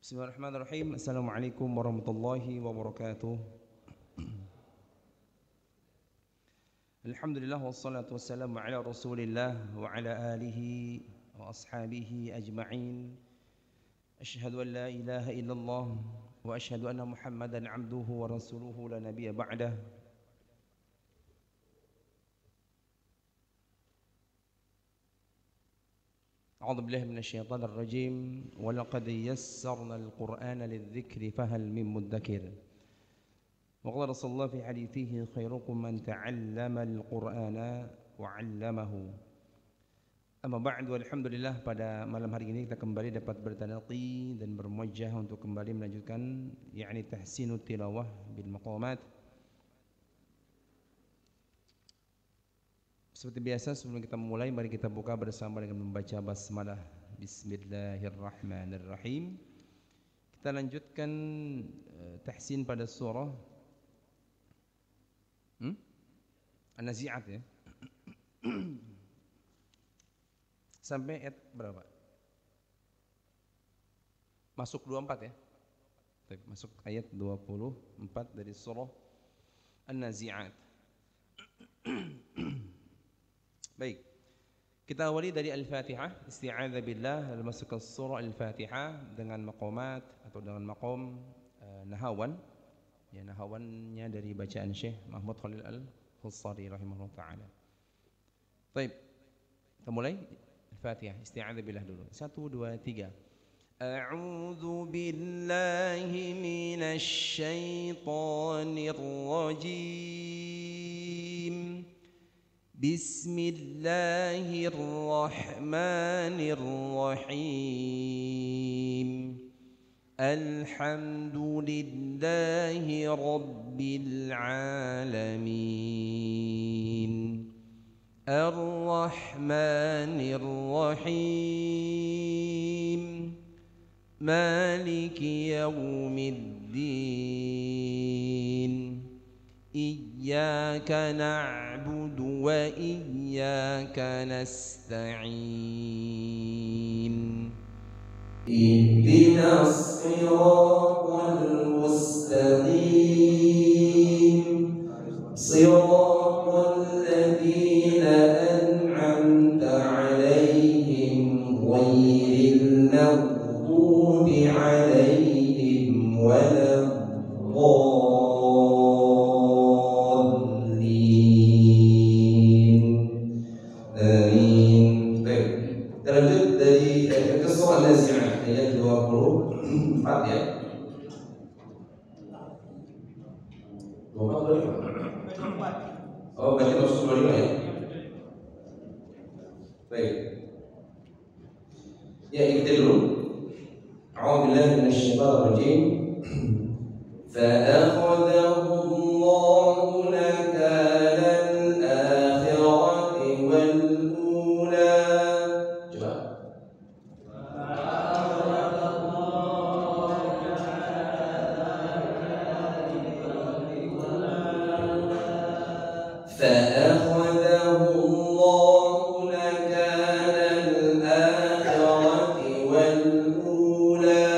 Bismillahirrahmanirrahim. Assalamualaikum warahmatullahi wabarakatuh. Alhamdulillah wassalatu wassalamu ala Rasulillah wa ala alihi wa ashabihi ajma'in. Asyhadu an la ilaha illallah wa asyhadu anna Muhammadan abduhu wa rasuluhu la nabiyya ba'dah. أعوذ بالله من الشيطان الرجيم ولقد يسرنا القرآن للذكر فهل من مدكر وقال رسول الله في حديثه خيركم من تعلم القرآن وعلمه. Amma ba'du, alhamdulillah, pada malam hari ini kita kembali dapat bertalaqi dan bermuajah untuk kembali melanjutkan yakni tahsinut tilawah bil maqamat. Seperti biasa, sebelum kita memulai, mari kita buka bersama dengan membaca basmalah. Bismillahirrahmanirrahim. Kita lanjutkan tahsin pada surah An-Nazi'at ya. Sampai ayat berapa? Masuk 24 ya. Masuk ayat 24 dari surah An-Nazi'at. Baik, kita awali dari Al-Fatihah, isti'adzah billah, lalu masuk ke surah Al-Fatihah dengan maqamat atau dengan maqam nahawan. Ya, nahawannya dari bacaan Syekh Mahmud Khalil Al-Khussari rahimahullah ta'ala. Baik, kita mulai Al-Fatihah, isti'adzah billah dulu. 1, 2, 3. A'udzu billahi minasy syaithanir rajim. Bismillahirrahmanirrahim. Alhamdulillahi rabbil alamin. Ar-Rahmanir-Rahim. Maliki yaumiddin. Iyyaka na'budu wa iyyaka nasta'in. Ihdinas siratal mustaqim. Siratal ladzina an'amta 'alaihim ghairil maghdubi 'alaihim waladdallin. Ayat 24 ya. 24. Oh, berarti masuk 25 ya. Baik. Ya, ikuti dulu. A'udzu billahi minasyaitonir rajim. Fa'akhadhahu Allahu nakalal akhirati wal ula. Coba. فأخذه الله نكال الآخرة والأولى.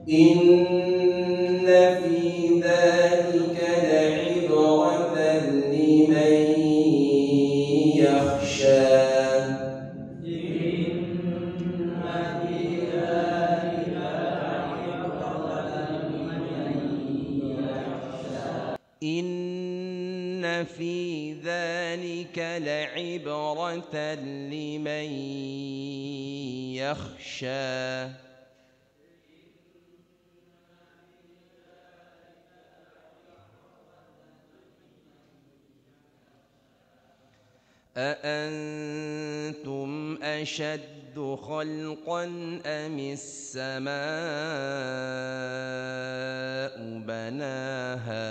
إن في ذلك لعبرة لمن يخشى. إن في ذلك لعبرة لمن يخشى. أأنتم أشد خلقا أم السماء بناها.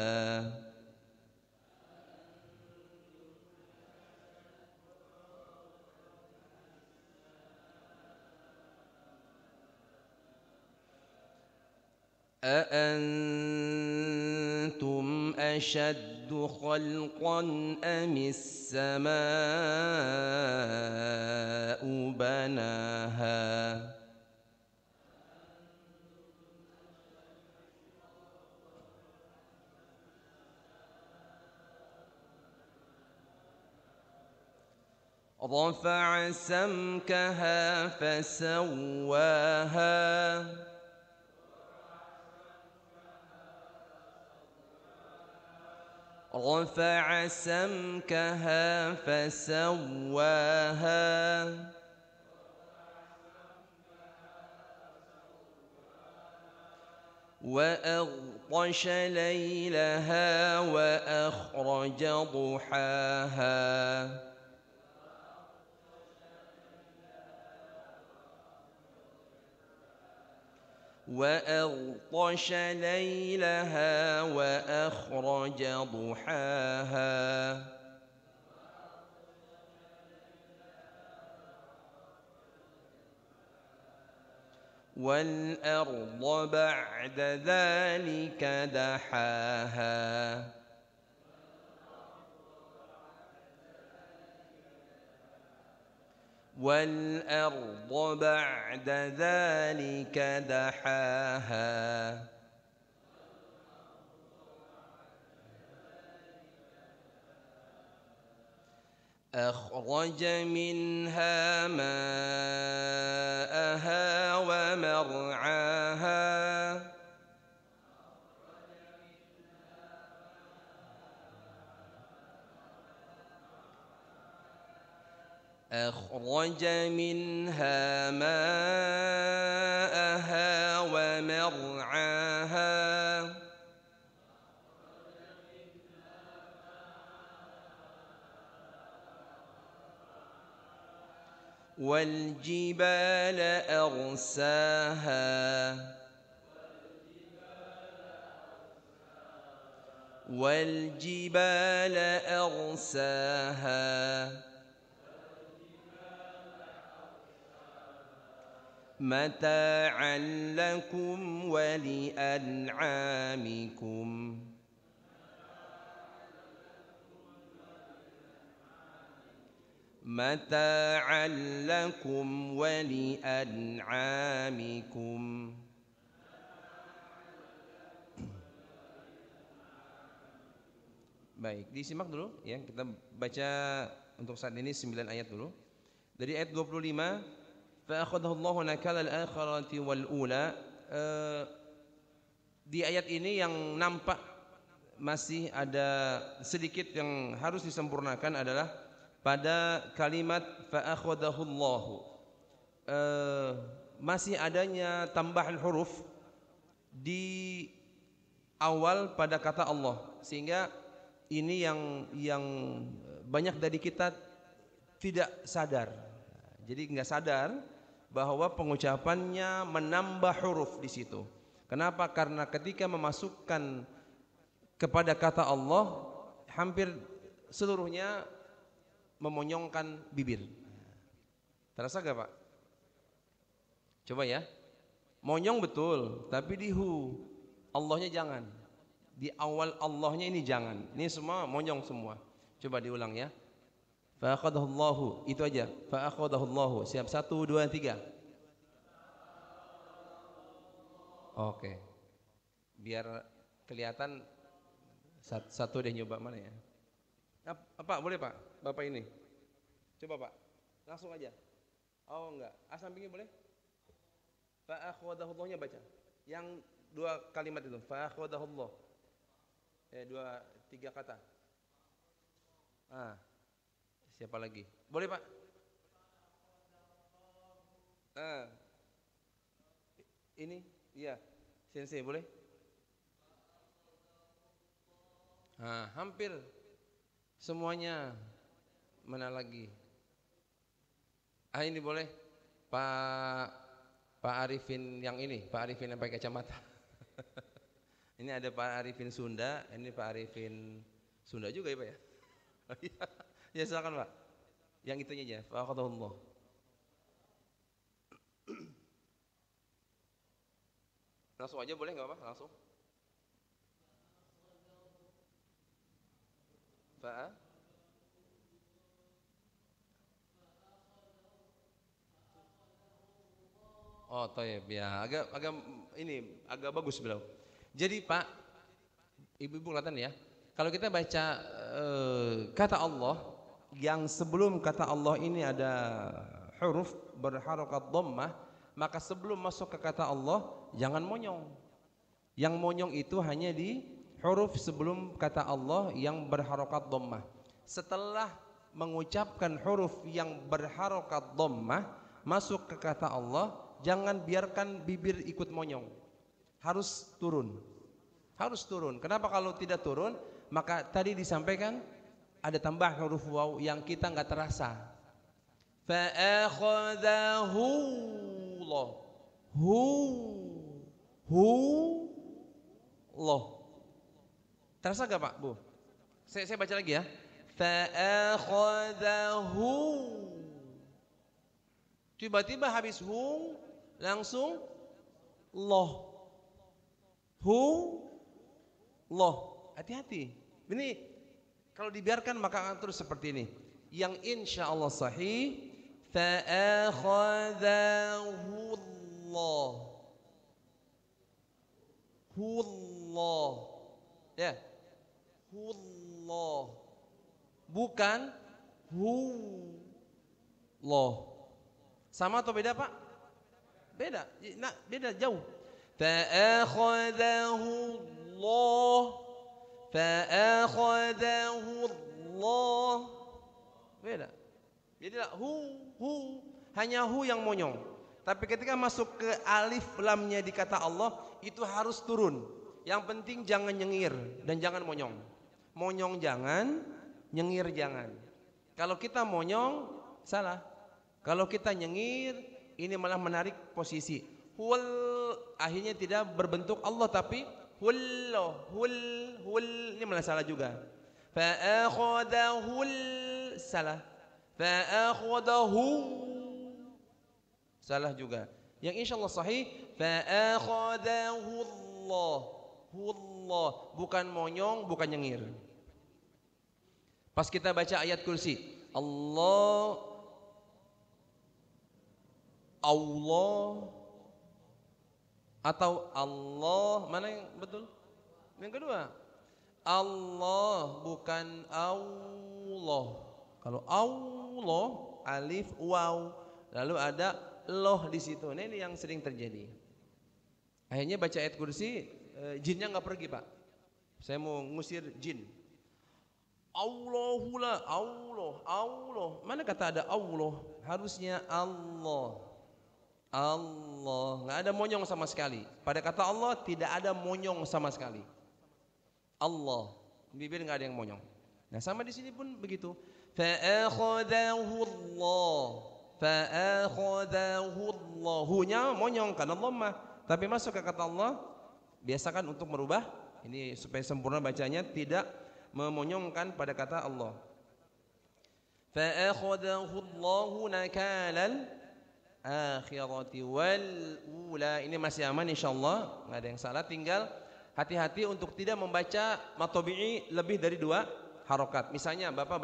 أأنتم أشد أشد خلقا أم السماء بناها رفع سمكها فسواها رفع سمكها فسواها وأغطش ليلها وأخرج ضحاها وأغطش ليلها وأخرج ضحاها والأرض بعد ذلك دحاها والأرض بعد ذلك دحاها أخرج منها ماءها ومرعاها أخرج منها ماءها ومرعاها والجبال أرساها والجبال أرساها متاعا لكم ولأنعامكم متاعا لكم ولأنعامكم. Baik, disimak dulu ya. Kita baca untuk saat ini 9 ayat dulu. Dari ayat 25, fa akhadahullahu nakala al-akhirati wal ula. Di ayat ini yang nampak masih ada sedikit yang harus disempurnakan adalah pada kalimat fa akhadahullahu. Masih adanya tambahan huruf di awal pada kata Allah, sehingga ini yang banyak dari kita tidak sadar. Jadi nggak sadar bahwa pengucapannya menambah huruf di situ. Kenapa? Karena ketika memasukkan kepada kata Allah, hampir seluruhnya memonyongkan bibir. Terasa gak Pak? Coba ya. Monyong betul, tapi di hu, Allahnya jangan. Di awal Allahnya ini jangan. Ini semua monyong semua. Coba diulang ya. Fa akhadahullahu, itu aja. Fa akhadahullahu. Siap, 1, 2, 3. Oke. Biar kelihatan satu deh, nyoba mana ya? Apa boleh Pak? Bapak ini. Coba Pak. Langsung aja. Oh enggak. Sampingnya boleh? Fa akhadahullahnya baca. Yang 2 kalimat itu. Fa akhadahullah. 2, 3 kata. Siapa lagi? Boleh Pak? Ini, iya. Sensei boleh? Hampir semuanya. Mana lagi? Ini boleh? Pak Arifin yang ini, Pak Arifin yang pakai kacamata. Ini ada Pak Arifin Sunda, ini Pak Arifin Sunda juga ya Pak ya? Ya silakan Pak. Yang itunya aja, Fa akhadahullah. Langsung aja boleh nggak Pak? Langsung. Fa. Oh, toyib ya. Agak ini agak bagus beliau. Jadi Pak, Ibu-ibu kelihatan ya. Kalau kita baca kata Allah yang sebelum kata Allah ini ada huruf berharokat dhammah, maka sebelum masuk ke kata Allah jangan monyong. Yang monyong itu hanya di huruf sebelum kata Allah yang berharokat dhammah. Setelah mengucapkan huruf yang berharokat dhammah masuk ke kata Allah, jangan biarkan bibir ikut monyong. Harus turun. Harus turun. Kenapa kalau tidak turun? Maka tadi disampaikan ada tambah huruf waw yang kita nggak terasa. Fa'akhadahu Allah. Allah. Terasa gak Pak, Bu? Saya baca lagi ya. Fa'akhadahu. Tiba-tiba habis hu langsung Allah. Allah. Hati-hati. Ini kalau dibiarkan maka akan terus seperti ini. Yang insya Allah sahih. Fa'akhadahu Allah. Allah. Ya. Allah. Bukan Allah. Sama atau beda Pak? Beda. Nah, beda jauh. Fa'akhadahu Allah. Fa'akhadahu Allah. Beda. Jadi hanya hu yang monyong. Tapi ketika masuk ke alif lamnya di kata Allah itu harus turun. Yang penting jangan nyengir dan jangan monyong. Monyong jangan, nyengir jangan. Kalau kita monyong salah. Kalau kita nyengir ini malah menarik posisi. Akhirnya tidak berbentuk Allah tapi hul ini malah salah juga. Fa'akhadahul salah. Fa'akhadahu salah juga. Yang insyaallah sahih fa'akhadahu Allah. Bukan monyong, bukan nyengir. Pas kita baca ayat kursi, Allah atau Allah, mana yang betul? Yang kedua, Allah bukan Allah. Kalau Allah alif waw, lalu ada loh di situ. Nah, ini yang sering terjadi. Akhirnya baca ayat kursi, jinnya nggak pergi Pak. Saya mau ngusir jin. Allahula, Allah. Mana kata ada Allah? Harusnya Allah. Nggak ada monyong sama sekali. Pada kata Allah tidak ada monyong sama sekali. Allah, bibir nggak ada yang monyong. Nah sama di sini pun begitu. Fa'akhadahu Allah. Hunya monyong karena dhammah. Tapi masuk ke kata Allah, biasakan untuk merubah. Ini supaya sempurna bacanya tidak memonyongkan pada kata Allah. Fa'akhadahu Allahu nakalal akhirati wal ula. Ini masih aman insyaallah, enggak ada yang salah. Tinggal hati-hati untuk tidak membaca matobi'i lebih dari 2 harokat. Misalnya Bapak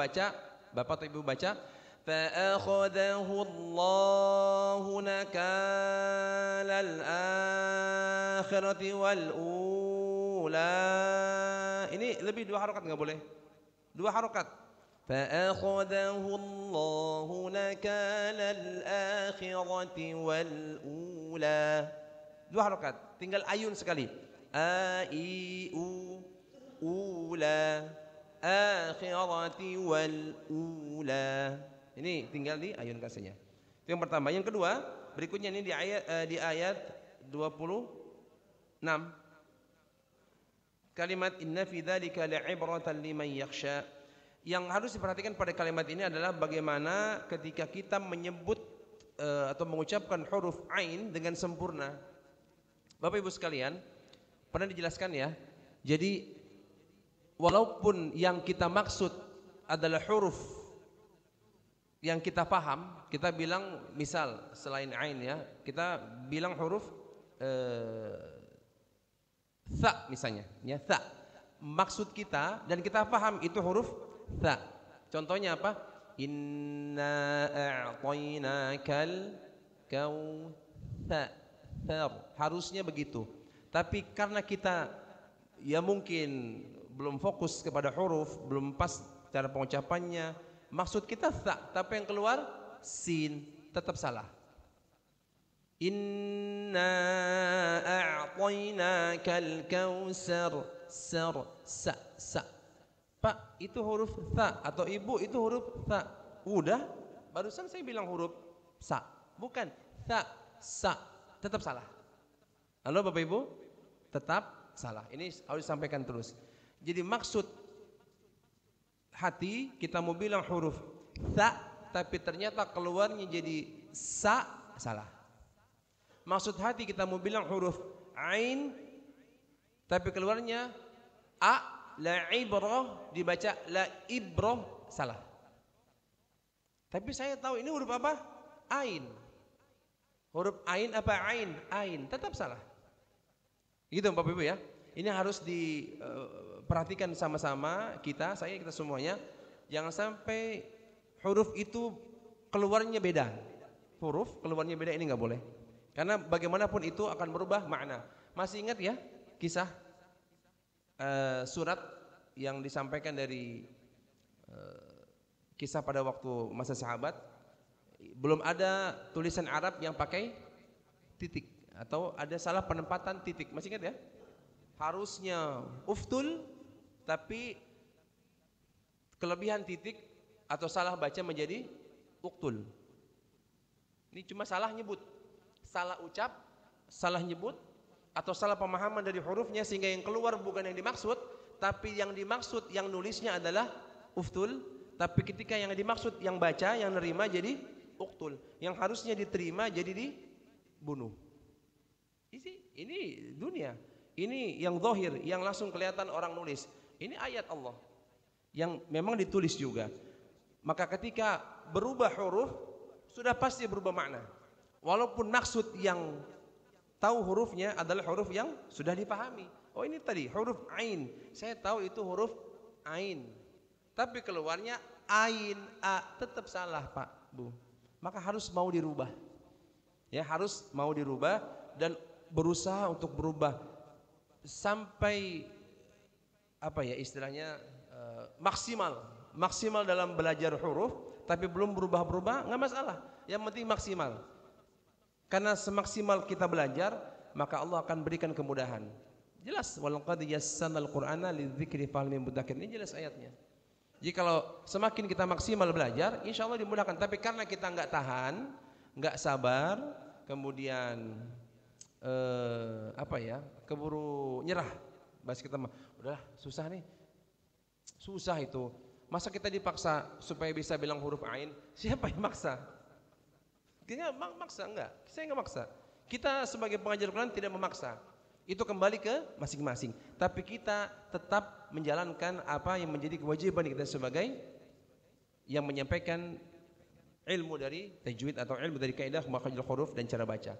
atau Ibu baca fa'akhadahu Allahu nakalal akhirati wal ula. Ini lebih 2 harokat enggak boleh. 2 harokat. فأخذه الله نكال الآخرة والأولى. 2 harokat, tinggal ayun sekali. A I U ula akhirati wal ula. Ini tinggal di ayun kasihnya. Itu yang pertama. Yang kedua, berikutnya ini di ayat 26. Kalimat inna fi dzalika la'ibratan liman yakhsha. Yang harus diperhatikan pada kalimat ini adalah bagaimana ketika kita menyebut atau mengucapkan huruf ain dengan sempurna. Bapak Ibu sekalian, pernah dijelaskan ya. Jadi walaupun yang kita maksud adalah huruf yang kita paham, kita bilang misal selain ain ya, kita bilang huruf tha misalnya, ya tha. Maksud kita dan kita paham itu huruf tha. Contohnya apa? Inna a'tainakal kautsar. Harusnya begitu. Tapi karena kita ya mungkin belum fokus kepada huruf, belum pas cara pengucapannya, maksud kita tha, tapi yang keluar sin, tetap salah. Inna a'tainakal kautsar, sa. Pak, itu huruf tha, atau ibu itu huruf tha. Udah, barusan saya bilang huruf sa, bukan tha, sa, tetap salah. Halo Bapak Ibu, tetap salah. Ini harus disampaikan terus. Jadi maksud hati kita mau bilang huruf tha, tapi ternyata keluarnya jadi sa, salah. Maksud hati kita mau bilang huruf ain, tapi keluarnya a, la ibrah, dibaca la ibrah, salah. Tapi saya tahu ini huruf apa? Ain. Huruf ain apa ain? Ain, tetap salah. Gitu Bapak Ibu ya. Ini harus diperhatikan sama-sama kita semuanya. Jangan sampai huruf itu keluarnya beda. Huruf keluarnya beda, ini nggak boleh. Karena bagaimanapun itu akan berubah makna. Masih ingat ya kisah surat yang disampaikan dari kisah pada waktu masa sahabat? Belum ada tulisan Arab yang pakai titik, atau ada salah penempatan titik. Masih ingat ya? Harusnya uftul, tapi kelebihan titik atau salah baca menjadi uktul. Ini cuma salah nyebut, salah ucap, salah nyebut, atau salah pemahaman dari hurufnya sehingga yang keluar bukan yang dimaksud, tapi yang dimaksud yang nulisnya adalah uftul, tapi ketika yang dimaksud yang baca, yang nerima jadi uktul. Yang harusnya diterima jadi dibunuh. Ini dunia. Ini yang zahir, yang langsung kelihatan orang nulis. Ini ayat Allah yang memang ditulis juga. Maka ketika berubah huruf, sudah pasti berubah makna. Walaupun maksud yang tahu hurufnya adalah huruf yang sudah dipahami. Oh ini tadi huruf ain, saya tahu itu huruf ain, tapi keluarnya ain, a, tetap salah Pak Bu. Maka harus mau dirubah. Ya, harus mau dirubah dan berusaha untuk berubah sampai apa ya istilahnya maksimal dalam belajar huruf, tapi belum berubah-berubah nggak masalah. Yang penting maksimal. Karena semaksimal kita belajar, maka Allah akan berikan kemudahan. Jelas, walaqad yassarnal Qur'ana lidzikri fahal min mudzakir. Ini jelas ayatnya. Jadi kalau semakin kita maksimal belajar, insya Allah dimudahkan. Tapi karena kita nggak tahan, nggak sabar, kemudian keburu nyerah. Bahas kita udah susah nih, susah itu. Masa kita dipaksa supaya bisa bilang huruf ain? Siapa yang maksa? Kita maksa enggak? Saya enggak maksa. Kita sebagai pengajar Quran tidak memaksa. Itu kembali ke masing-masing. Tapi kita tetap menjalankan apa yang menjadi kewajiban kita sebagai yang menyampaikan ilmu dari tajwid atau ilmu dari kaidah makhrajul huruf dan cara baca.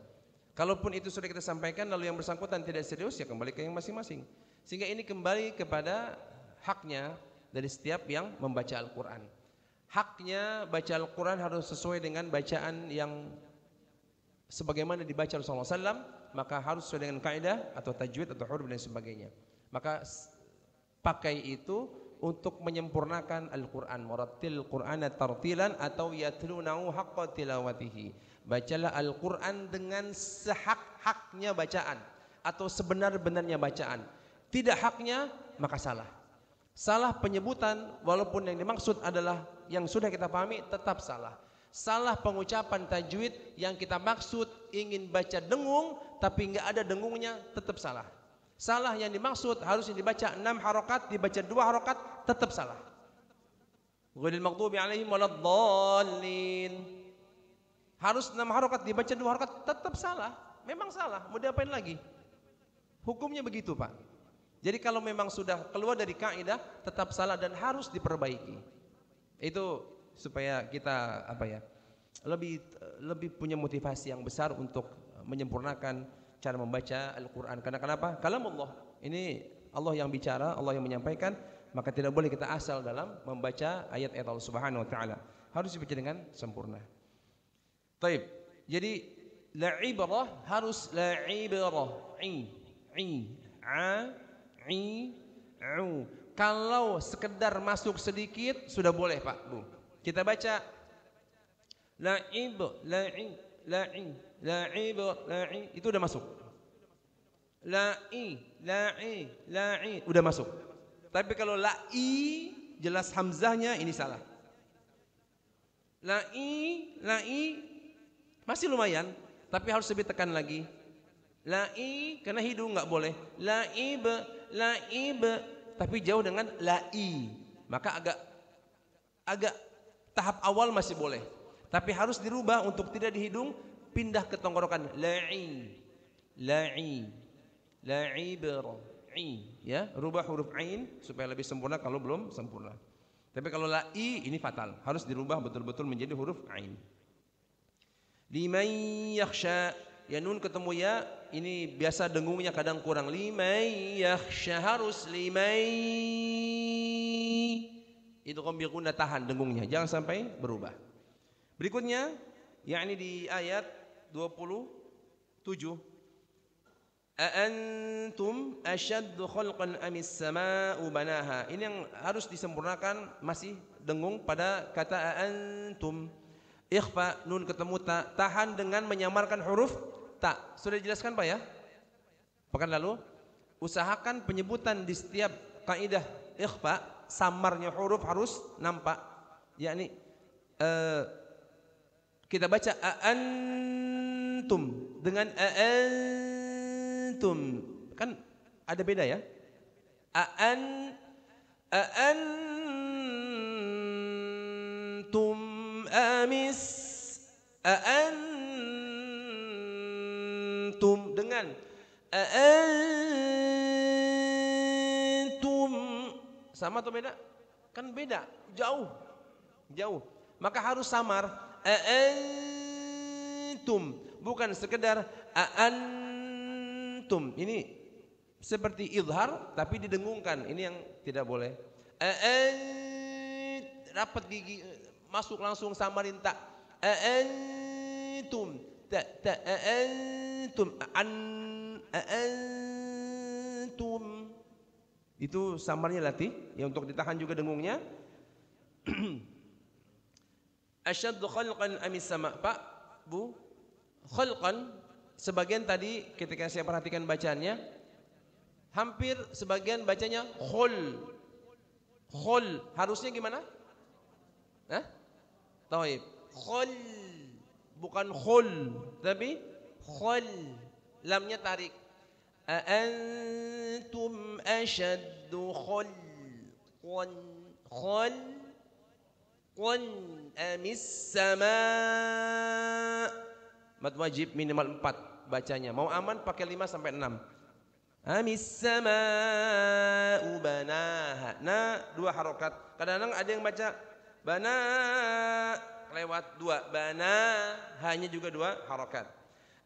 Kalaupun itu sudah kita sampaikan lalu yang bersangkutan tidak serius, ya kembali ke yang masing-masing. Sehingga ini kembali kepada haknya dari setiap yang membaca Al-Quran. Haknya baca Al-Quran harus sesuai dengan bacaan yang sebagaimana dibaca Rasulullah SAW, maka harus sesuai dengan kaidah atau tajwid atau huruf dan sebagainya. Maka pakai itu untuk menyempurnakan Al-Quran. Warattil Qur'ana tartilan atau yatlunahu haqqa tilawatihi. Bacalah Al-Quran dengan sehak-haknya bacaan atau sebenar-benarnya bacaan. Tidak haknya maka salah. Salah penyebutan walaupun yang dimaksud adalah yang sudah kita pahami tetap salah. Salah pengucapan tajwid yang kita maksud ingin baca dengung tapi enggak ada dengungnya tetap salah. Salah yang dimaksud harusnya dibaca 6 harokat, dibaca 2 harokat, tetap salah. Ghairil maghdubi alaihim waladdallin. Harus 6 harokat, dibaca 2 harokat, tetap salah. Memang salah, mau diapain lagi? Hukumnya begitu Pak. Jadi kalau memang sudah keluar dari kaidah tetap salah dan harus diperbaiki. Itu supaya kita lebih punya motivasi yang besar untuk menyempurnakan cara membaca Al-Quran. Karena kenapa? Kalamullah. Ini Allah yang bicara, Allah yang menyampaikan, maka tidak boleh kita asal dalam membaca ayat-ayat Allah Subhanahu wa taala. Harus dibaca dengan sempurna. Taib. Jadi la ibrah harus la ibrah. U. Kalau sekedar masuk sedikit sudah boleh, Pak, Bu. Kita baca la'ib, itu udah masuk. La'i, udah masuk. Tapi kalau la'i jelas hamzahnya ini salah. La'i masih lumayan, tapi harus lebih tekan lagi. La'i karena hidung nggak boleh. La'ib, tapi jauh dengan la'i. Maka agak tahap awal masih boleh. Tapi harus dirubah untuk tidak di hidung, pindah ke tenggorokan. La'i, ya, rubah huruf ain supaya lebih sempurna kalau belum sempurna. Tapi kalau la'i ini fatal, harus dirubah betul-betul menjadi huruf ain. Liman yakhsha, ya nun ketemu ya, ini biasa dengungnya kadang kurang. Liman yakhsha harus itu qambiquna tahan dengungnya, jangan sampai berubah. Berikutnya yakni di ayat 27. Aantum asyaddu khalqan amis samaa'u banaha. Ini yang harus disempurnakan, masih dengung pada kata aantum. Ikhfa nun ketemu ta, tahan dengan menyamarkan huruf ta. Sudah dijelaskan Pak ya? Pekan lalu usahakan penyebutan di setiap kaidah ikhfa samarnya huruf harus nampak. Yakni kita baca antum dengan antum kan ada beda ya. Antum amis antum dengan antum sama atau beda? Kan beda, jauh. Maka harus samar. Antum, bukan sekedar antum. Ini seperti izhar tapi didengungkan. Ini yang tidak boleh. Rapat gigi, masuk langsung samarin tak. Antum, ta antum, antum. Itu samarnya latih, ya untuk ditahan juga dengungnya. Asyaddu khalqan amis sama. Pak, Bu, khalqan sebagian tadi ketika saya perhatikan bacaannya hampir sebagian bacanya khul. Harusnya gimana? Taib. Khul bukan khul tapi khul. Lamnya tarik. Antum asyaddu khalqan amis sama. Mad wajib minimal 4 bacanya. Mau aman pakai 5 sampai 6. Amis sama banaha. Nah, 2 harokat. Kadang-kadang ada yang baca bana lewat 2. Bana hanya juga 2 harokat.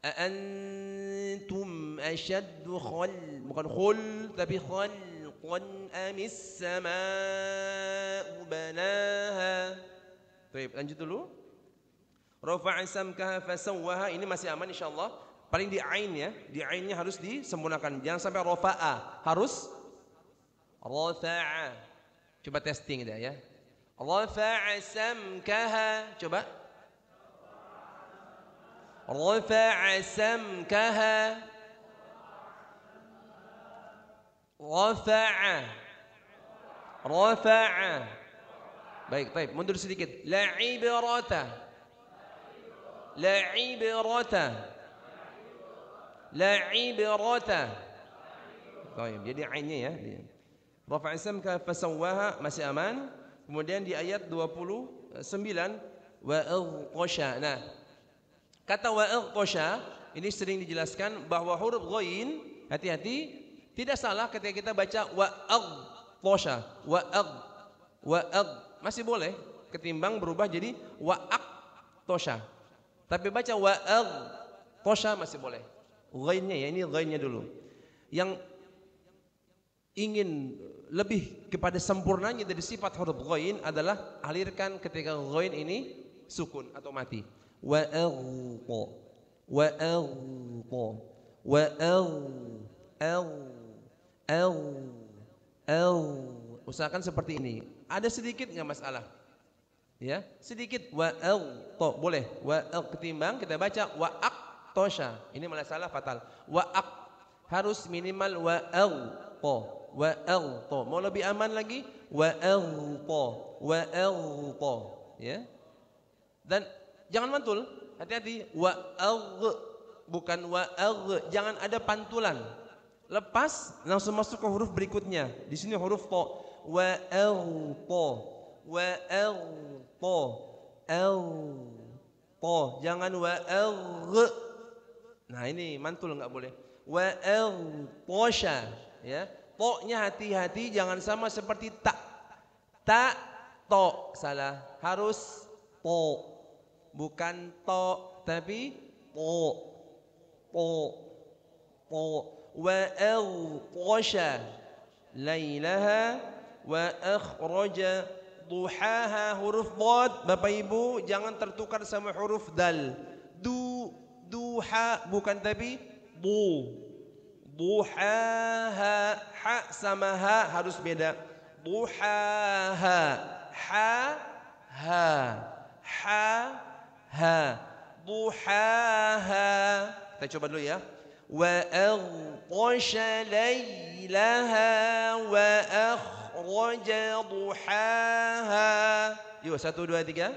Antum asyaddu bukan khul tapi khalqan amis sama'u banaha. Baik, lanjut dulu. Rafa'a samkaha fasawwaha, ini masih aman insyaallah. Paling di ain ya, di ainnya harus disempurnakan. Jangan sampai rafa'a, harus rafa'a. Coba testing dah ya. Rafa'a samkaha, coba. Rafa'a samkaha. Rafa'a. Baik, baik, mundur sedikit. La ibrata. Baik, jadi ainnya ya. Rafa'a samkaha fasawwaha masih aman. Kemudian di ayat 29 wa aghqasha. Nah, kata wa aghqasha ini sering dijelaskan bahwa huruf ghain, hati-hati, tidak salah ketika kita baca wa aghqasha, wa masih boleh ketimbang berubah jadi wa aqtasha. Tapi baca wa aghqasha masih boleh. Ghainnya ya, ini ghainnya dulu. Yang ingin lebih kepada sempurnanya dari sifat huruf ghain adalah alirkan ketika ghain ini sukun atau mati. Wa aghdha wa aghdha wa al usahakan seperti ini. Ada sedikit enggak masalah? Ya, sedikit wa to boleh. Wa ketimbang kita baca wa aqtasha. Ini malah salah fatal. Wa harus minimal wa to. Wa to. Mau lebih aman lagi wa to. Ya. Dan jangan mantul. Hati-hati wa bukan wa jangan ada pantulan. Lepas langsung masuk ke huruf berikutnya. Di sini huruf to. Wa to. Wa to jangan wa nah ini mantul enggak boleh wa tosha ya to-nya hati-hati jangan sama seperti ta to salah harus to bukan to tapi to wa tosha lailaha wa akhraja duhaha huruf dhad Bapak Ibu jangan tertukar sama huruf dal duha bukan tapi duhaha ha sama ha harus beda duhaha ha duhaha kita coba dulu ya wa aghtasha lailaha wa akhraja duhaha. Yuk 1 2 3.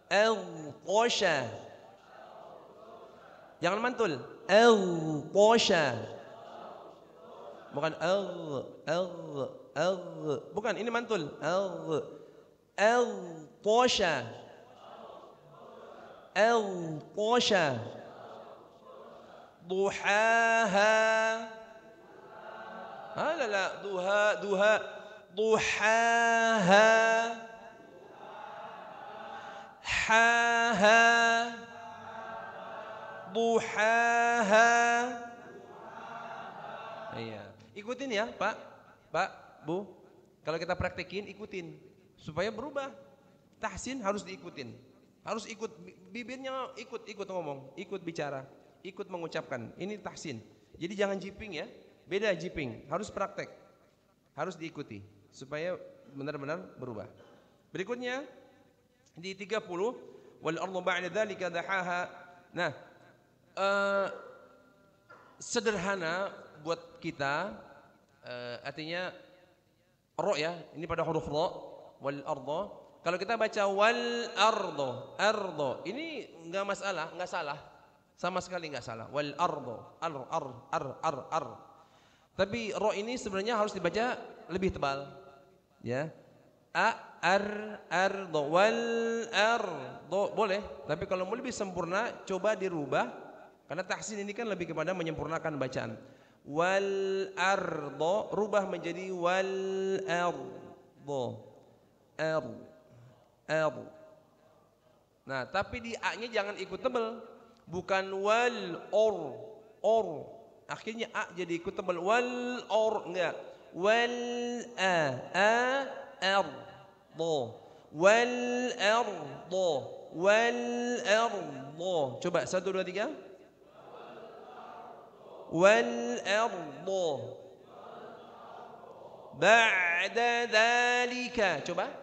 Aghtasha. Jangan mantul. Aghtasha. Bukan bukan ini mantul. Aghtasha. Aghtasha duhaha la duha duhaha haha duhaha iya ikutin ya Pak Bu kalau kita praktekin ikutin supaya berubah tahsin harus diikutin harus ikut bibirnya ikut ngomong ikut bicara ikut mengucapkan ini tahsin jadi jangan jiping ya beda jiping harus praktek harus diikuti supaya benar-benar berubah berikutnya di 30 wal ardu ba'da dzalika dahaha nah sederhana buat kita artinya ro ya ini pada huruf ro wal ardu kalau kita baca wal ardo ini enggak masalah, enggak salah. Sama sekali enggak salah. Wal ardo, ar. Tapi ro ini sebenarnya harus dibaca lebih tebal. Ya. Ardo wal ardo boleh, tapi kalau mau lebih sempurna coba dirubah karena tahsin ini kan lebih kepada menyempurnakan bacaan. Wal ardo rubah menjadi wal ardo. Nah, tapi di a-nya jangan ikut tebal. Bukan wal or. Akhirnya a jadi ikut tebal. Wal or enggak. Wal ardo. Wal ardo. Wal ardo. Coba 1 2 3. Wal ardo. Ba'da dzalika. Coba.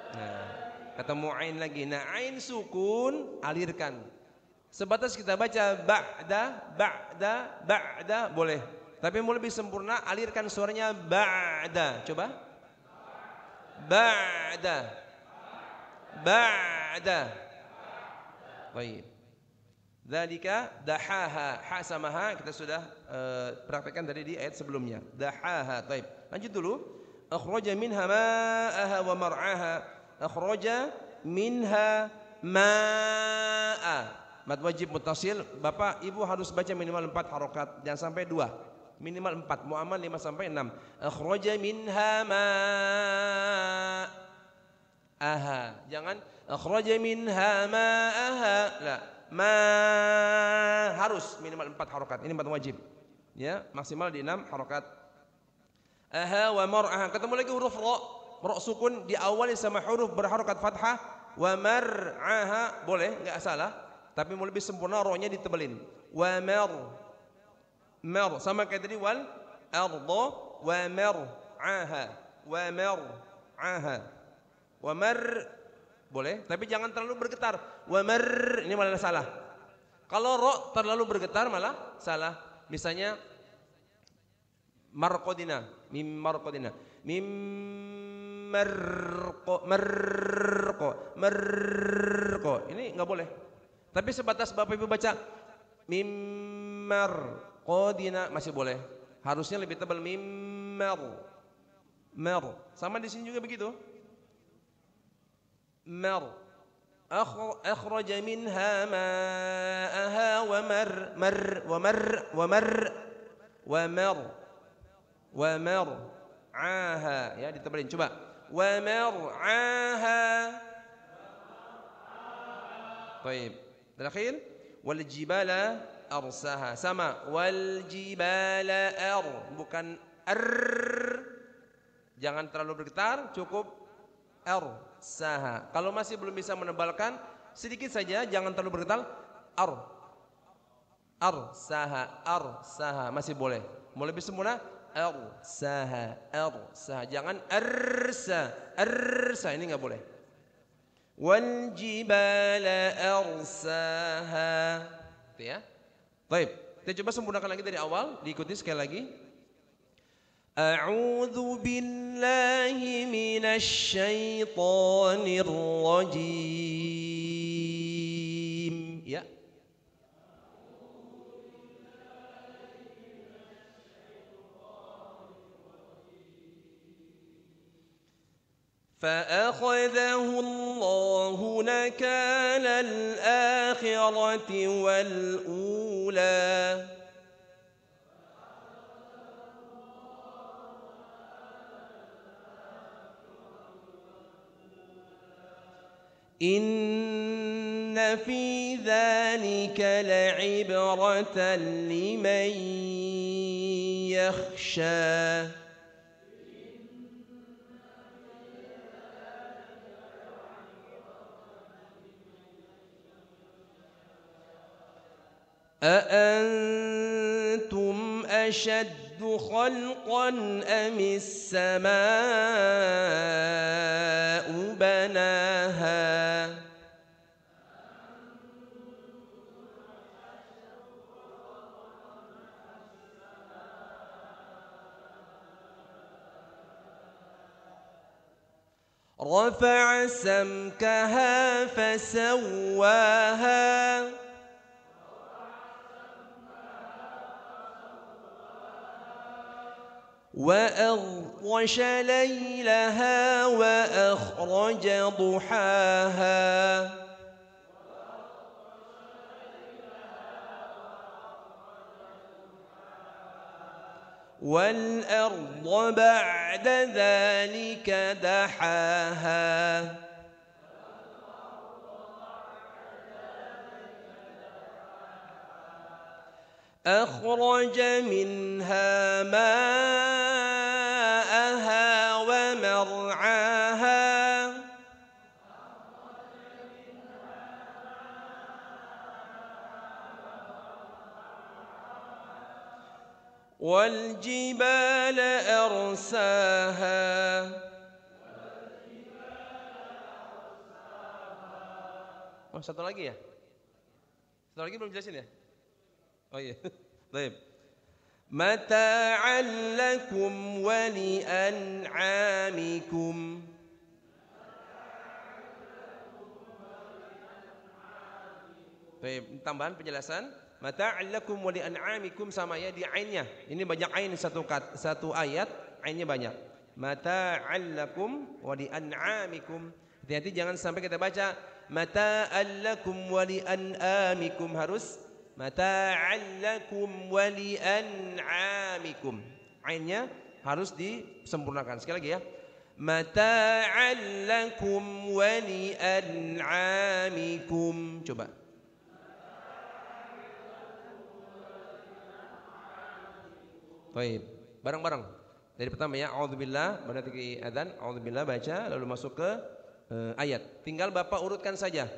Nah, ketemu ain lagi. Nah, ain sukun alirkan. Sebatas kita baca ba'da boleh. Tapi mau lebih sempurna alirkan suaranya ba'da. Coba. Ba'da. Baik. Dzalika dahaha ha sama ha kita sudah praktekkan tadi di ayat sebelumnya. Dahaha. Baik. Lanjut dulu. Akhraja minha ma'aha wa mar'aha. Akhraja minha ma'a. Mad wajib muttasil. Bapak Ibu harus baca minimal 4 harokat, jangan sampai 2. Minimal 4. Mu'amal 5 sampai 6. Akhraja minha aha. Jangan akhraja minha ma'aha. La, ma harus minimal 4 harokat. Ini 4 wajib. Ya, maksimal di 6 harokat. Aha wa mar'aha. Ketemu lagi huruf ra. Ra sukun diawali sama huruf berharokat fathah. Wa mar'aha boleh, enggak salah. Tapi mau lebih sempurna ra-nya ditebelin. Wa mar sama kayak tadi wal arda wa mar'aha. Wa mar'aha. Wa mar boleh, tapi jangan terlalu bergetar. Wa mar ini malah salah. Kalau ra terlalu bergetar malah salah. Misalnya marqadina, mim marqadina. Mim marqo. Ini enggak boleh. Tapi sebatas Bapak Ibu baca mim marqadina masih boleh. Harusnya lebih tebal mim mar. Sama di sini juga begitu. Mar akhraja minha ma'aha wa mar'aha ya ditebelin coba wa mar'aha. Baik, terakhir wal jibala arsaha sama wal jibala bukan jangan terlalu bergetar, cukup arsaha. Kalau masih belum bisa menebalkan, sedikit saja, jangan terlalu bergetar. Arsaha masih boleh. Mau lebih sempurna arsaha. Jangan arsa ini nggak boleh. Wal jibala arsaha. Itu ya. Baik, kita coba sempurnakan lagi dari awal, diikuti sekali lagi. A'udzu billahi minasy syaithanir rajim. Ya. فأخذه الله نكال الآخرة والأولى إن في ذلك لعبرة لمن يخشى أأنتم أشد خلقا أم السماء بناها رفع سمكها فسواها وأغطش ليلها وأخرج ضحاها والأرض بعد ذلك دحاها أخرج منها ماءها ومرعاها والجبال أرساها Oh, satu lagi ya? Satu lagi belum jelasin ya? Oh iya. Baik. Mata'an lakum wa li'an'amikum. Baik, tambahan penjelasan. Mata'an lakum wa li'an'amikum sama ya di ainnya. Ini banyak ain satu ayat, ainnya banyak. Mata'an lakum wa li'an'amikum. Hati-hati jangan sampai kita baca mata'an lakum wa li'an'amikum, harus mata'an lakum wa li'an'amikum. Ainnya harus disempurnakan. Sekali lagi ya. mata'an lakum wa li'an'amikum. Coba. Baik, bareng-bareng. Dari pertama ya, a'udzubillah, pada ketika adzan, a'udzubillah baca, lalu masuk ke ayat. Tinggal Bapak urutkan saja.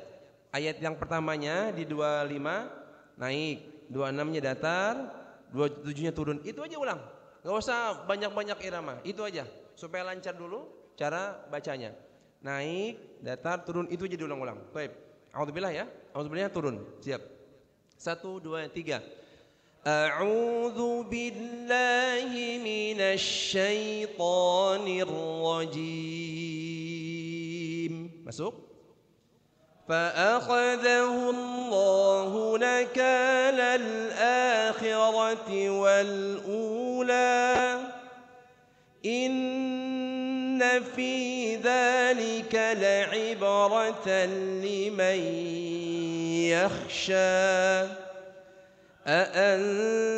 Ayat yang pertamanya di 25 naik, 26-nya datar, 27-nya turun. Itu aja ulang. Enggak usah banyak-banyak irama. Itu aja supaya lancar dulu cara bacanya. Naik, datar, turun, itu aja diulang-ulang. Baik. A'udzubillah ya. A'udzubillah turun. Siap. 1 2 3. أعوذ بالله من الشيطان الرجيم. Masuk. فأخذه الله نكال الآخرة والأولى إن في ذلك لعبرة لمن يخشى أأنتم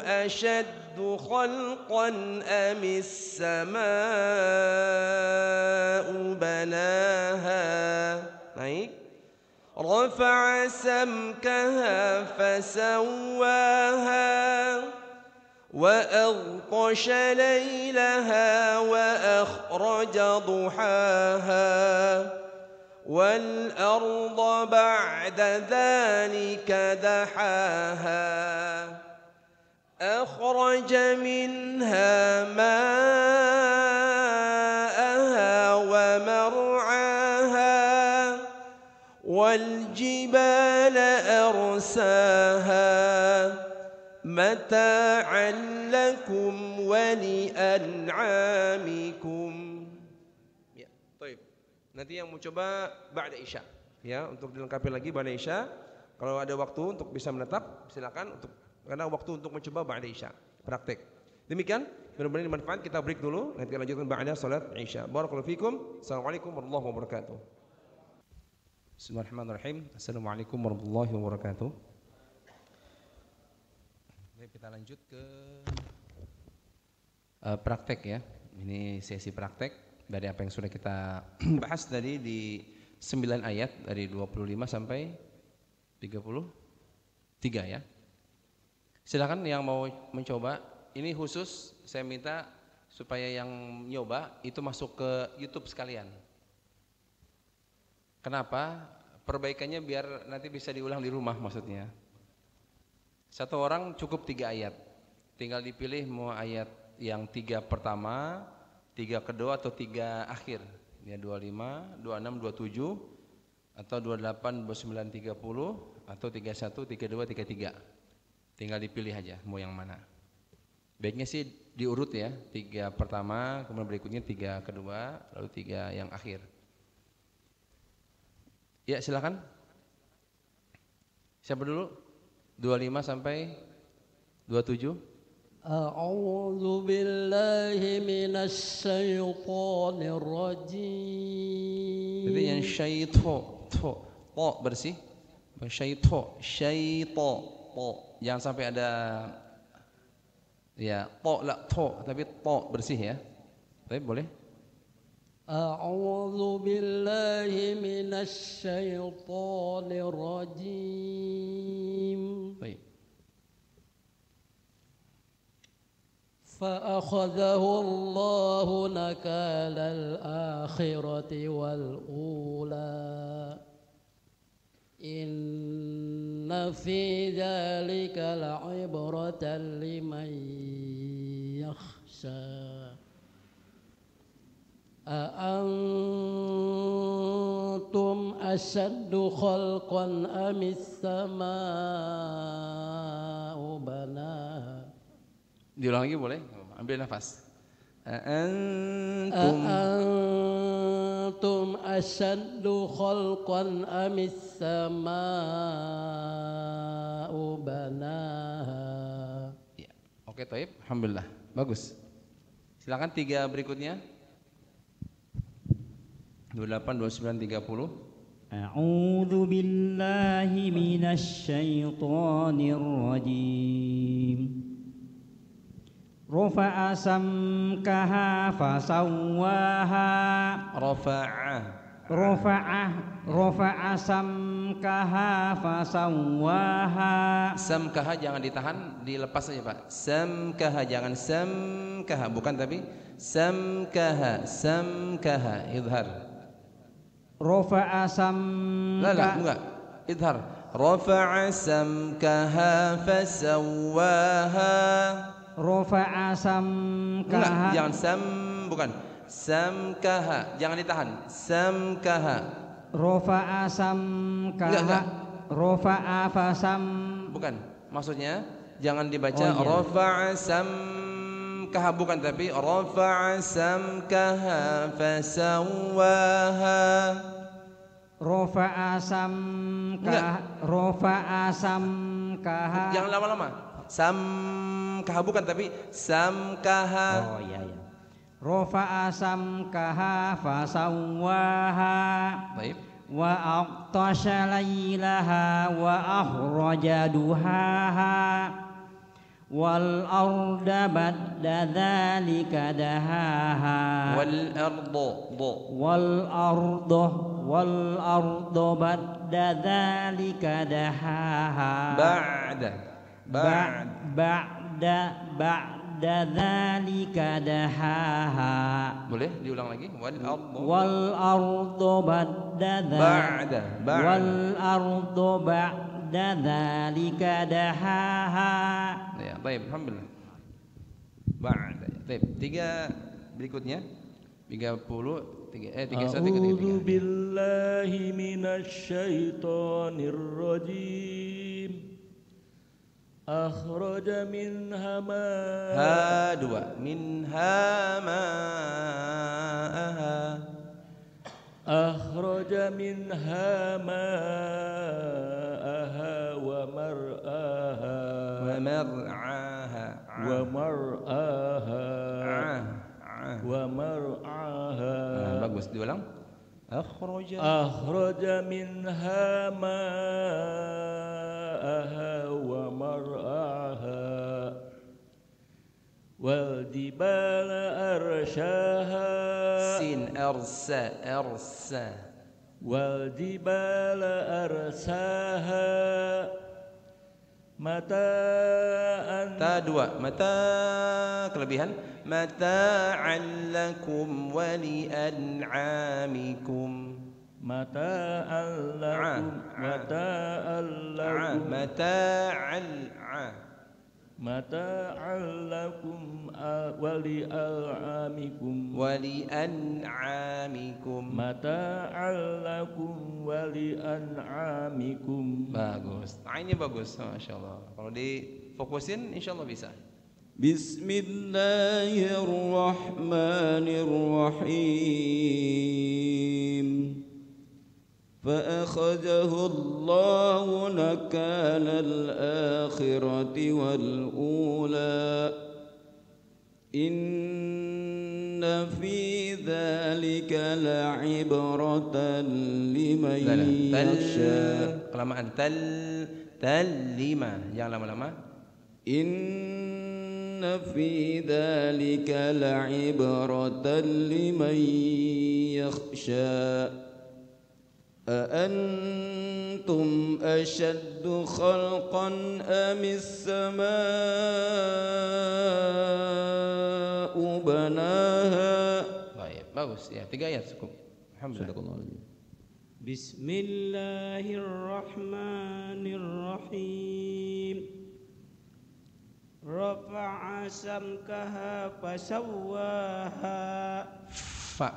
أشد خلقا أم السماء بناها naik رفع سمكها فسواها وأغطش ليلها وأخرج ضحاها والأرض بعد ذلك دحاها أخرج منها ماءها ومرعاها والجبال أرساها متاعا لكم ولأنعامكم. Nanti yang mau coba ba'da isya ya, untuk dilengkapi lagi ba'da isya. Kalau ada waktu untuk bisa menetap silakan, untuk karena waktu untuk mencoba ba'da isya praktek. Demikian, mudah-mudahan bermanfaat. Kita break dulu, nanti kita lanjutkan ba'da salat isya. Barakallahu fikum. Assalamualaikum warahmatullahi wabarakatuh. Bismillahirrahmanirrahim. Assalamualaikum warahmatullahi wabarakatuh. Baik, kita lanjut ke praktek ya. Ini sesi praktek dari apa yang sudah kita bahas tadi di 9 ayat dari 25 sampai 33 ya. Silakan yang mau mencoba. Ini khusus saya minta supaya yang nyoba itu masuk ke YouTube sekalian. Kenapa? Perbaikannya biar nanti bisa diulang di rumah maksudnya. Satu orang cukup 3 ayat. Tinggal dipilih mau ayat yang 3 pertama, 3 kedua atau 3 akhir ya, 25, 26, 27 atau 28, 29, 30 atau 31, 32, 33. Tinggal dipilih aja mau yang mana. Baiknya sih diurut ya, 3 pertama, kemudian berikutnya 3 kedua, lalu 3 yang akhir. Ya silakan. Siapa dulu? 25 sampai 27. أعوذ بالله من الشيطان الرجيم. Jadi yang syaito, to bersih. Syaito, to. Jangan sampai ada ya tapi to bersih ya. Baik, boleh. أعوذ بالله من الشيطان الرجيم. Baik. فأخذه الله نكال الآخرة والأولى إن في ذلك لعبرة لمن يخشى أأنتم أشد خلقا أم السماء بناها. Diulang lagi boleh? Ambil nafas. أأنتم أشد خلقا أم السماء بناها. Ya. Oke, Taib. Alhamdulillah. Bagus. Silakan 3 berikutnya. 28, 29, 30. أعوذ بالله من الشيطان الرجيم Rafa'a samkaha fasawwaha. Rafa'a samkaha fasawwaha. Samkaha jangan ditahan, dilepas saja Pak. Samkaha, jangan samkaha, bukan tapi samkaha, idhar. Rafa'a samkaha. Enggak, idhar. Rafa'a samkaha fasawwaha. Rafa'a samkaha. Enggak, jangan bukan. Samkaha, jangan ditahan. Samkaha. Rafa'a samkaha. Enggak. Rafa'a fasam. Bukan. Maksudnya jangan dibaca Oh, iya. rafa'a samkaha, bukan tapi rafa'a samkaha fasawwaha. Rafa'a samkaha. Rafa'a samkaha. Jangan lama-lama. Samkaha bukan tapi samkaha. Oh iya. Rafa'a samkaha fasawwaha. Baik. Wa aqtasha laylaha wa akhraja duhaha. Wal arda ba'da dzalika dahaha. Wal arda ba'da dzalika dahaha. Ba'da dzalika dahaha. Boleh diulang lagi? Wal arda ba'da dzalika dahaha. Ya, baik, alhamdulillah. Ba'da. Baik, tiga berikutnya. 31 A'udzu billahi minasy syaithanir rajim. Akhraja minha Ha dua. Minha ma'aha. Akhraja minha ma'aha wa mar'aha Wa mar'aha. wa mar'aha Ah. wa mar'aha. Bagus, diulang. Akhraja minha ma'aha wa mar'aha wal jibala arshaha. Sin arsa. Wal jibala arsaha mata'an. Ta dua. Mata kelebihan. Mata'an lakum wa li'an'amikum. Mata'an lakum mata'an lakum mata'an lakum wa li'an'amikum. Mata'an lakum wa li'an'amikum. Bagus. Ini bagus, masya Allah. Kalau difokusin, insya Allah bisa. Bismillahirrahmanirrahim. فأخذه الله نكال الآخرة والأولى إن في ذلك لعبرة لمن يخشى. Kelamaan lima, jangan lama-lama. إن في ذلك لعبرة لمن يخشى. أأنتم أشد خلقا أم السماء بناها. Baik, bagus ya. 3 ayat cukup. Alhamdulillah. Bismillahirrahmanirrahim. Rafa'a samkaha fasawwaha. Fa.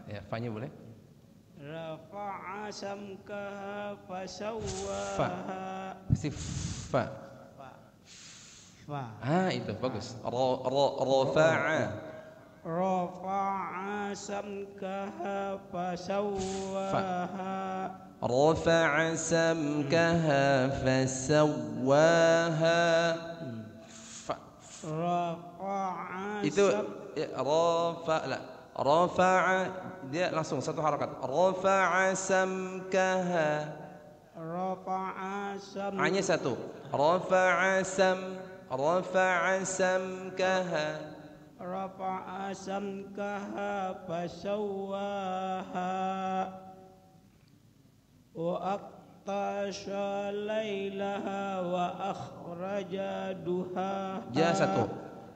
Ya, fa-nya boleh. Rafa'a samkaha fasawwaha. Si fa. Itu bagus. Rafa'a samkaha fasawwaha. Rafa'a samkaha fasawwaha. Itu rafa'a dia langsung satu harakat. Rafa'a samkaha. A-nya satu. Rafa'a rafa'a samkaha rafa'a samkaha fasawwaha wa aqtasha lailaha wa akhraja duhaha. Ja satu.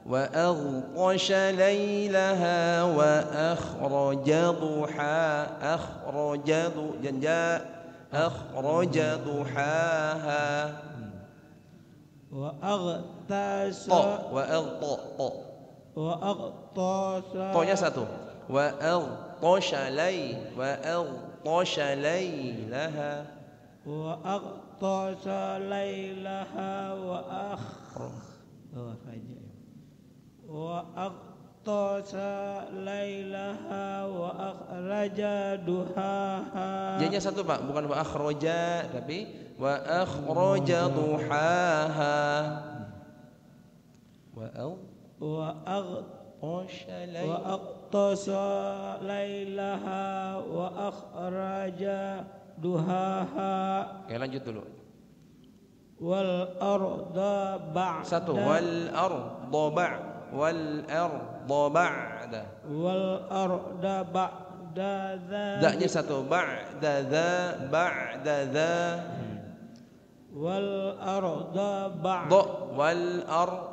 Wa aghtasha lailaha wa akhraja duha. Akhraja janja akhraja duhaha. Wa aghtasha Wa aghta wa aqtasha. To-nya satu. Wa aghtasha lailaha wa aqtasha lailaha wa aqtasha lailaha wa akhraja duhaha. J-nya satu Pak, bukan wa akhraja tapi wa akhraja duhaha. Wa aqtasha lailaha wa akhraja duhaha. Oke, lanjut dulu. Wal arda ba'da. Satu. Wal arda ba'da. Wal arda ba'da dha. Da-nya satu. Ba'da dha. Wal arda ba'da. Wal arda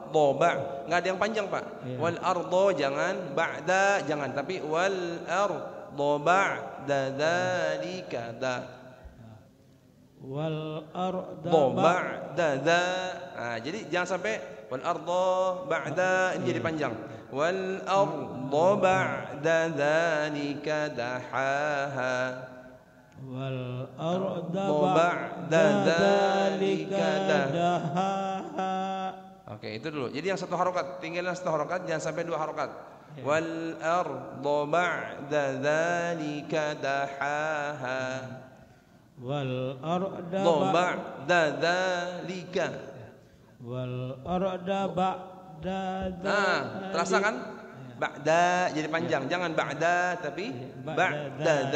nggak ada yang panjang Pak. Wal arda jangan, ba'da jangan, tapi wal arda ba'da dzalika da. Wal arda ba'da dza. Nah, jadi jangan sampai wal arda ba'da ini jadi panjang. Wal arda ba'da dzalika dahaha. Wal arda ba'da dzalika dahaha. Oke, itu dulu. Jadi yang satu harokat, tinggalkan satu harokat, jangan sampai dua harokat. Wal arda ba'da dzalika dahaha. Wal arda ba'da dzalika. Wal arda ba'da dzalika. Terasa kan? Ba'da jadi panjang, jangan ba'da tapi ba'da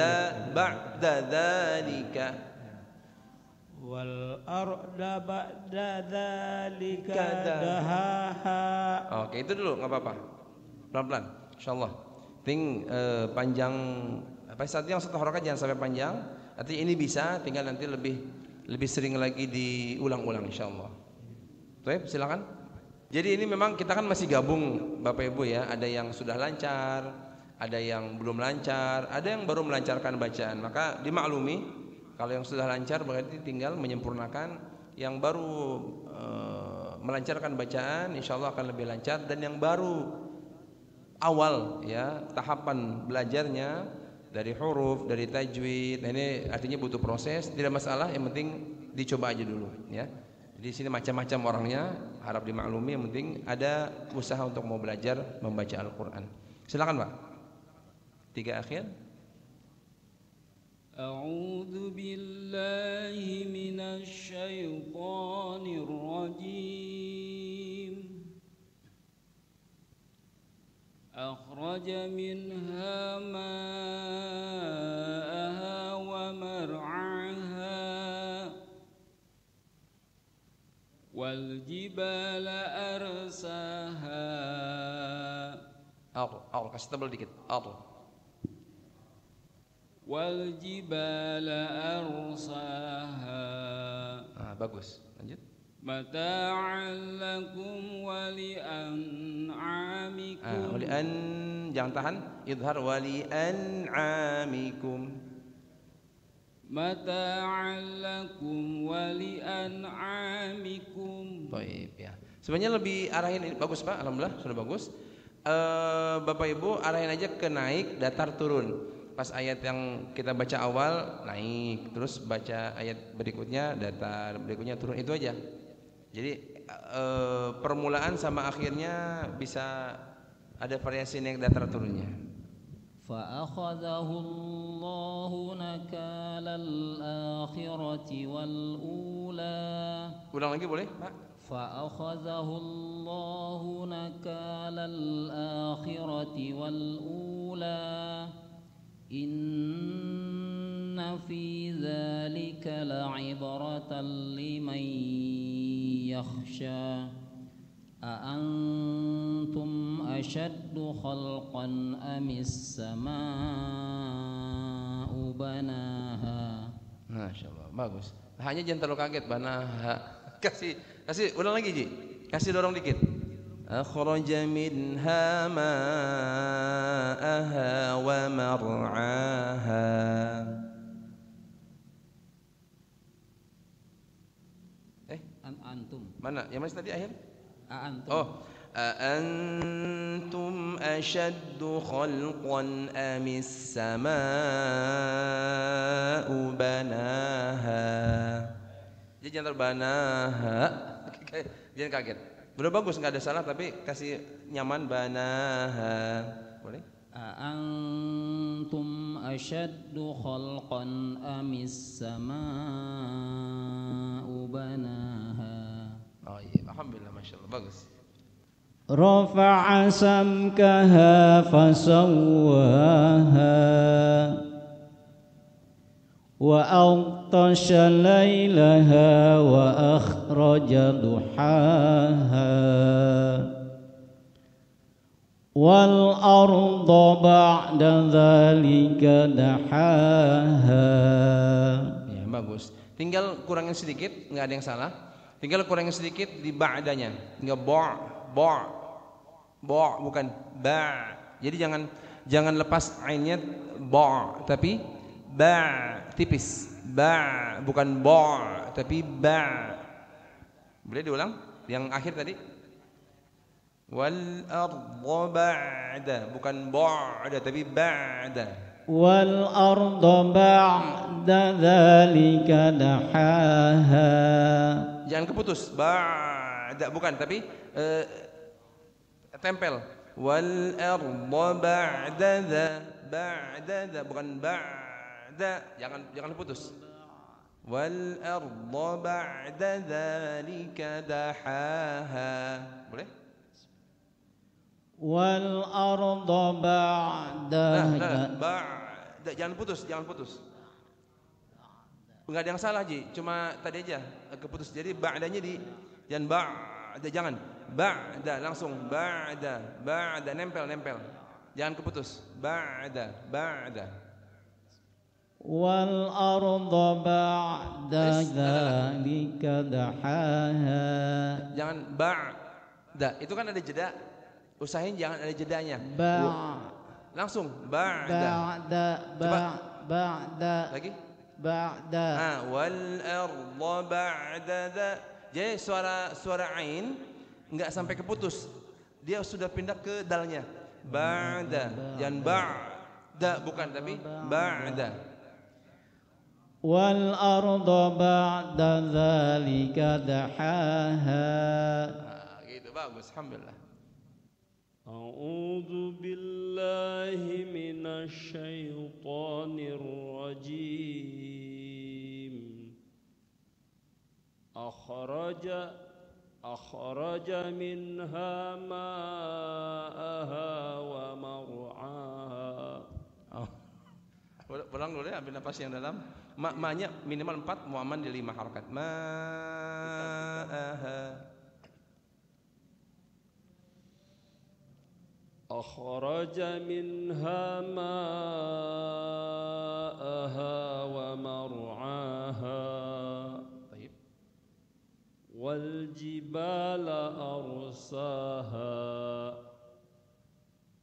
dzalika. Wal arda ba'da dzalika dahaha. Oke, itu dulu, enggak apa-apa. Pelan-pelan, insyaallah. Panjang apa saat yang satu harokat jangan sampai panjang. Artinya ini bisa, tinggal nanti lebih sering lagi diulang-ulang insyaallah. Baik, silakan. Jadi ini memang kita kan masih gabung Bapak Ibu ya, ada yang sudah lancar, ada yang belum lancar, ada yang baru melancarkan bacaan. Maka dimaklumi kalau yang sudah lancar berarti tinggal menyempurnakan, yang baru melancarkan bacaan insyaallah akan lebih lancar, dan yang baru awal ya tahapan belajarnya dari huruf, dari tajwid. Nah, ini artinya butuh proses, tidak masalah, yang penting dicoba aja dulu ya. Di sini macam-macam orangnya, harap dimaklumi, yang penting ada usaha untuk mau belajar membaca Al-Qur'an. Silakan Pak. 3 akhir. A'udzu billahi minasy syaithanir rajim. Akhraja minha ma'aha wa mar'aha wal jibala arsaha. Kasih tebal dikit. Wal jibala arsaha. Bagus. Lanjut. Mata'an lakum wa li'an'amikum. Jangan tahan, idhar wa li'an'amikum. Mata'an lakum wa li'an'amikum. Baik ya. Sebenarnya lebih arahin ini bagus Pak, alhamdulillah sudah bagus. Bapak Ibu arahin aja ke naik, datar, turun. Pas ayat yang kita baca awal naik, terus baca ayat berikutnya datar, berikutnya turun, itu aja. Jadi permulaan sama akhirnya bisa ada variasi naik datar turunnya. Fa'akhadhahu Allahu nakalal akhirati wal ula. Ulang lagi boleh Pak? Fa'akhadhahu Allahu nakalal akhirati wal ula. Inna fi dzalika la'ibratan liman yakhsha أأنتم أشد خلقا أم السماء بناها. Masya Allah, bagus. Hanya jangan terlalu kaget, banaha. Kasih ulang lagi Ji. Kasih dorong dikit. Akhraja minha ma'aha wa mar'aha. Antum. Mana? Yang mana tadi akhir? Antum. Oh, أأنتم أشد خلقا أم السماء بناها. Jadi jangan terbanaha. Jangan kaget. Udah bagus, nggak ada salah, tapi kasih nyaman banaha. Boleh? أأنتم أشد خلقا أم السماء بناها. Oh iya, alhamdulillah, masya Allah, bagus. رفع سمكها فسواها وأغطش ليلها وأخرج ضحاها والأرض بعد ذلك دحاها. Ya, bagus. Tinggal kurangin sedikit, nggak ada yang salah. Tinggal kurangin sedikit di ba'danya. Tinggal ba bukan ba. Jadi jangan lepas ainnya ba, tapi ba tipis. Ba bukan ba, tapi ba. Boleh diulang? Yang akhir tadi. Wal arda ba'da, bukan ba'da tapi ba'da. Wal arda ba'da dzalika dahaha. Jangan keputus. Ba'da bukan, tapi tempel. Wal arda ba'da bukan ba'da. Jangan putus. Wal arda ba'da dzalika dahaha. Boleh? Wal arda ba'da ba'da. Jangan putus. Enggak ada yang salah Ji, cuma tadi aja keputus. Jadi ba'danya di jangan ba'da, jangan ba'da, langsung ba'da nempel. Jangan keputus. Ba'da. Wal arda ba'da dzalika dahaha. Jangan ba'da. Itu kan ada jeda. Usahain jangan ada jedanya. Langsung ba'da. Ba'da. Lagi? Ba'da. Wal arda ba'da. Jadi suara ain enggak sampai keputus. Dia sudah pindah ke dalnya. Ba'da. Jangan ba'da bukan, tapi ba'da. Wal arda ba'da dzalika dahaha. Gitu bagus, alhamdulillah. A'udzu billahi minasy syaithanir rajim. Akhraja minha ma'aha wa mar'aha. Pulang dulu ya, ambil napas yang dalam. Ma-nya minimal 4, mu'aman di 5 harakat. Ma'aha. Akhraja minha ma'aha wa mar'aha. Baik. Wal jibala arsaha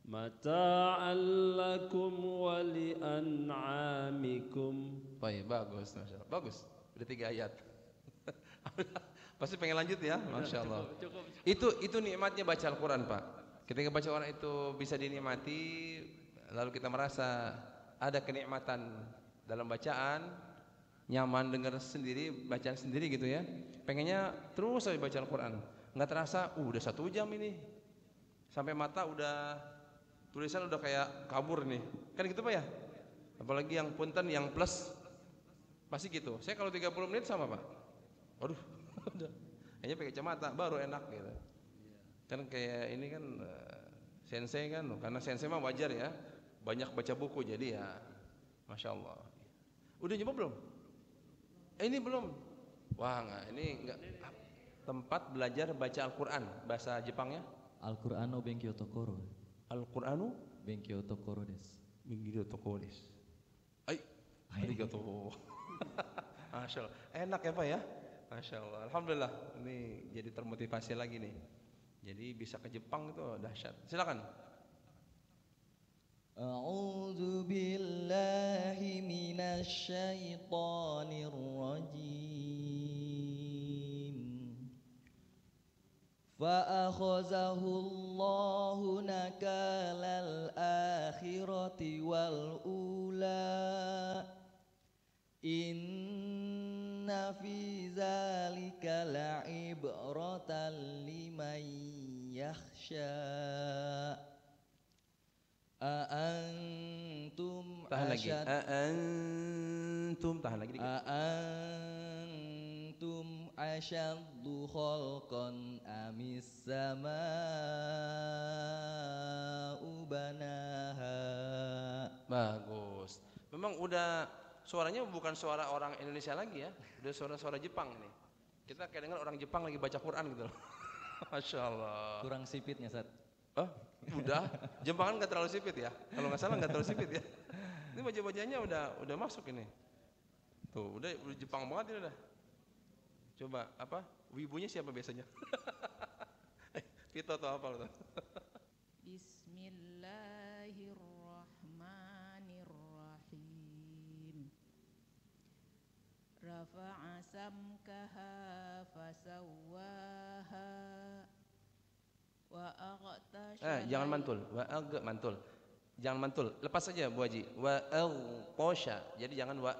mata'an lakum wa li an'amikum. Baik, bagus, Masya Allah. Bagus, udah 3 ayat. Pasti pengen lanjut ya, Masya Allah. Itu nikmatnya baca Al-Quran Pak. Ketika baca Al-Quran itu bisa dinikmati, lalu kita merasa ada kenikmatan dalam bacaan, nyaman dengar sendiri, bacaan sendiri gitu ya. Pengennya terus saja baca Al-Quran. Nggak terasa, udah 1 jam ini. Sampai mata udah, tulisan udah kayak kabur nih. Kan gitu Pak ya? Apalagi yang punten, yang plus, pasti gitu. Saya kalau 30 menit sama Pak. Waduh, udah. Kayaknya pakai kacamata baru enak gitu. Kan kayak ini kan sensei kan, karena sensei mah wajar ya, banyak baca buku jadi ya, Masya Allah. Udah nyoba belum? Ini belum. Wah nggak, ini nggak. tempat belajar baca Al-Quran. Bahasa Jepangnya? Al-Qur'an no benkyo tokoro. Al-Quranu Benkyo tokoro desu. Minggu toko desu. Arigato. Masya Allah. Enak ya Pak ya? Masya Allah. Alhamdulillah. Ini jadi termotivasi lagi nih. Jadi bisa ke Jepang itu dahsyat. Silakan. A'udzu billahi minasy syaithanir rajim. Fa akhazahu Allahu nakalal akhirati wal ula. Inna fi zalika la'ibratan liman yakhsha. A'antum Tahan lagi. A'antum. Tahan lagi dikit. A'antum asyaddu khalqan amis sama'u banaha. Bagus. Memang udah suaranya bukan suara orang Indonesia lagi ya. Udah suara-suara Jepang nih. Kita kayak dengar orang Jepang lagi baca Quran gitu loh. Masya Allah. Kurang sipitnya, Sat. Oh, udah. Jepang kan nggak terlalu sipit ya. Kalau nggak salah nggak terlalu sipit ya. Ini baca-bacanya udah masuk ini. Tuh, udah Jepang banget ini udah. Coba apa? Wibunya siapa biasanya? Vito atau apa tuh? Bismillahirrahmanirrahim. Rafa'a samkaha fasawwaha wa aghtasha. Jangan mantul. Mantul. Jangan mantul. Lepas saja Bu Haji. Wa al-qasha. Jadi jangan wa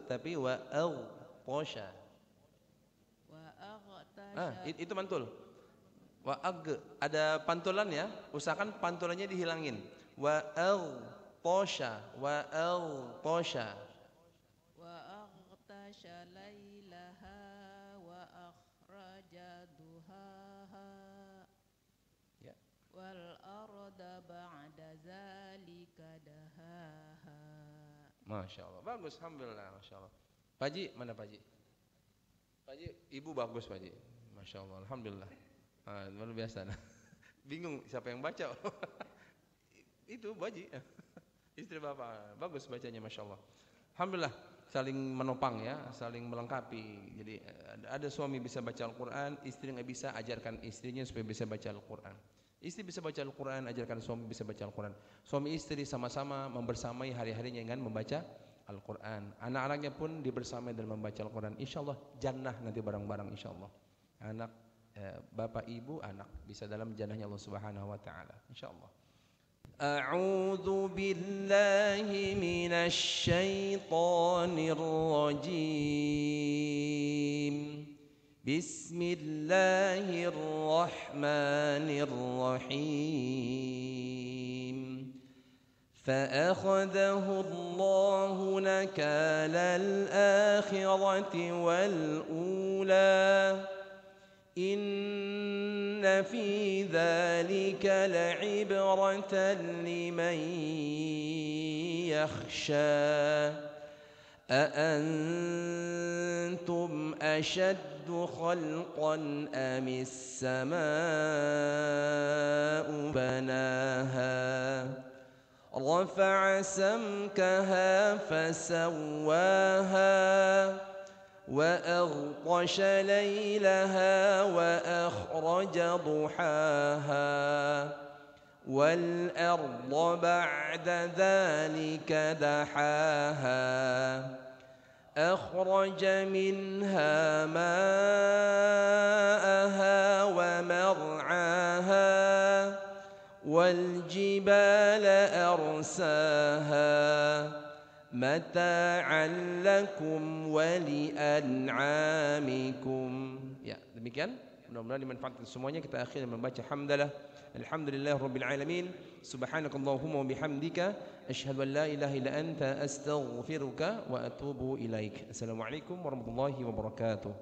tapi wa al-qasha. Wa aghtasha. Itu mantul. Wa ada pantulan ya. Usahakan pantulannya dihilangin. Wa al-qasha. Wa al-qasha. Wa aghtasha lailaha wa akhraja duhaha. Ya. Wal arda ba'da zalika dahaha. Masya Allah. Bagus. Alhamdulillah. Masya Allah. Pak Haji, mana Pak Haji? Pak Haji, Ibu bagus Pak Haji. Masya Allah. Alhamdulillah. Luar biasa. Bingung siapa yang baca. Itu Bu Haji. Istri Bapak. Bagus bacanya Masya Allah. Alhamdulillah. Saling menopang ya, saling melengkapi. Jadi ada suami bisa baca Al-Quran, istri nggak bisa, ajarkan istrinya supaya bisa baca Al-Quran. Istri bisa baca Al-Quran, ajarkan suami bisa baca Al-Quran. Suami istri sama-sama membersamai hari-harinya dengan membaca Al-Quran. Anak-anaknya pun dibersamai dalam membaca Al-Quran. Insya Allah jannah nanti bareng-bareng insya Allah. Anak, bapak, ibu, anak bisa dalam jannahnya Allah Subhanahu Wa Taala. Insya Allah. أعوذ بالله من الشيطان الرجيم بسم الله الرحمن الرحيم فأخذه الله نكال الآخرة والأولى إن في ذلك لعبرة لمن يخشى أأنتم أشد خلقا أم السماء بناها رفع سمكها فسواها وأغطش ليلها وأخرج ضحاها والأرض بعد ذلك دحاها أخرج منها ماءها ومرعاها والجبال أرساها متاعا لكم ولأنعامكم. Ya, demikian. Mudah-mudahan dimanfaatkan semuanya. Kita akhirnya membaca hamdalah. Alhamdulillah Rabbil Alamin. Subhanakallahumma wa bihamdika asyhadu an la ilaha illa anta astaghfiruka wa atubu ilaik. Assalamualaikum warahmatullahi wabarakatuh.